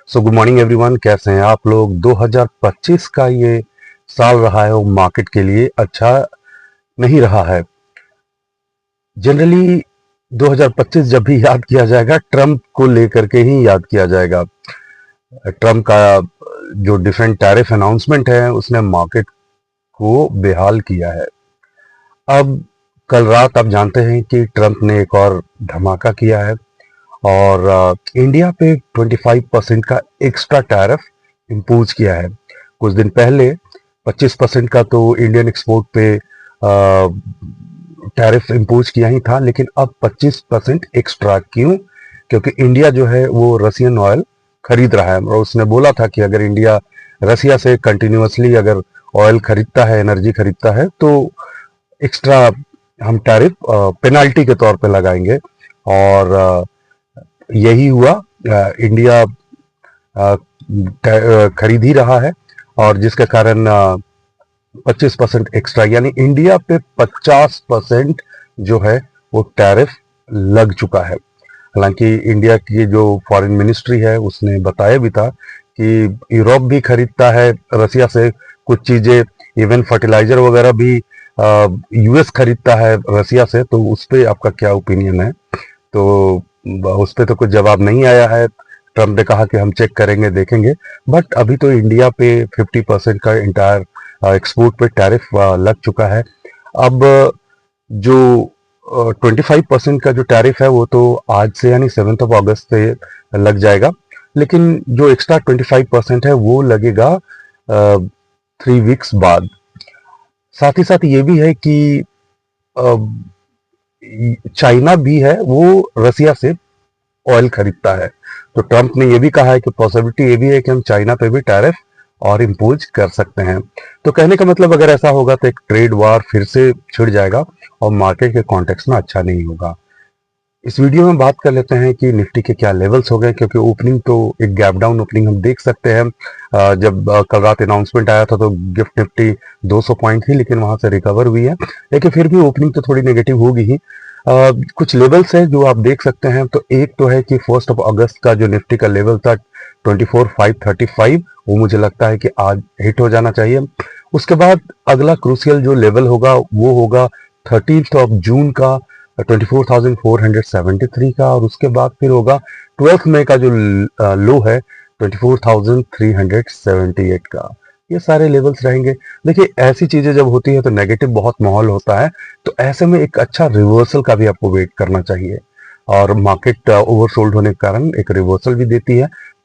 So good morning everyone, कैसे हैं आप लोग। 2025 का ये साल रहा है वो मार्केट के लिए अच्छा नहीं रहा है। जनरली 2025 जब भी याद किया जाएगा ट्रम्प को लेकर के ही याद किया जाएगा। ट्रम्प का जो डिफरेंट टैरिफ अनाउंसमेंट है उसने मार्केट को बेहाल किया है। अब कल रात आप जानते हैं कि ट्रम्प ने एक और धमाका किया है और इंडिया पे 25% का एक्स्ट्रा टैरिफ इम्पोज किया है। कुछ दिन पहले 25% का तो इंडियन एक्सपोर्ट पे टैरिफ इम्पोज किया ही था, लेकिन अब 25% एक्स्ट्रा क्यों? क्योंकि इंडिया जो है वो रसियन ऑयल खरीद रहा है और उसने बोला था कि अगर इंडिया रसिया से कंटिन्यूअसली अगर ऑयल खरीदता है, एनर्जी खरीदता है, तो एक्स्ट्रा हम टैरिफ पेनाल्टी के तौर पे लगाएंगे। और यही हुआ। इंडिया खरीद ही रहा है और जिसके कारण 25% एक्स्ट्रा यानी इंडिया पे 50% जो है वो टैरिफ लग चुका है। हालांकि इंडिया की जो फॉरेन मिनिस्ट्री है उसने बताया भी था कि यूरोप भी खरीदता है रसिया से कुछ चीजें, इवन फर्टिलाइजर वगैरह भी यूएस खरीदता है रसिया से। तो उस पर आपका क्या ओपिनियन है? तो उस पर तो कुछ जवाब नहीं आया है। ट्रम्प ने कहा कि हम चेक करेंगे, देखेंगे, बट अभी तो इंडिया पे 50% का इंटायर एक्सपोर्ट पे टैरिफ लग चुका है। अब जो 25% का जो टैरिफ है वो तो आज से यानी 7 अगस्त से लग जाएगा, लेकिन जो एक्स्ट्रा 25% है वो लगेगा 3 वीक्स बाद। साथ ही साथ ये भी है कि चाइना भी है वो रसिया से ऑयल खरीदता है। तो ट्रम्प ने ये भी कहा है कि पॉसिबिलिटी ये भी है कि हम चाइना पे भी टैरिफ और इम्पोज कर सकते हैं। तो कहने का मतलब अगर ऐसा होगा तो एक ट्रेड वार फिर से छिड़ जाएगा और मार्केट के कॉन्टेक्स्ट में अच्छा नहीं होगा। इस वीडियो में बात कर लेते हैं कि निफ्टी के क्या लेवल्स हो गए, क्योंकि ओपनिंग तो एक गैप डाउन ओपनिंग हम देख सकते हैं। जब कल रात अनाउंसमेंट आया था तो गिफ्ट निफ्टी 200 पॉइंट थी, लेकिन वहां से रिकवर हुई है, लेकिन फिर भी ओपनिंग तो थोड़ी नेगेटिव होगी ही। कुछ लेवल्स हैं जो आप देख सकते हैं। तो एक तो है कि 1 अगस्त का जो निफ्टी का लेवल था 24,535, वो मुझे लगता है कि आज हिट हो जाना चाहिए। उसके बाद अगला क्रूशियल जो लेवल होगा वो होगा 13 जून का 24,473 का, और उसके बाद फिर होगा 12 मई का जो लो है 24,378 का। ये सारे लेवल्स रहेंगे। देखिए, ऐसी चीजें जब होती है तो नेगेटिव बहुत माहौल होता है, तो ऐसे में एक अच्छा रिवर्सल का भी आपको वेट करना चाहिए और मार्केट ओवरसोल्ड होने के कारण एक रिवर्सल भी देती है। तो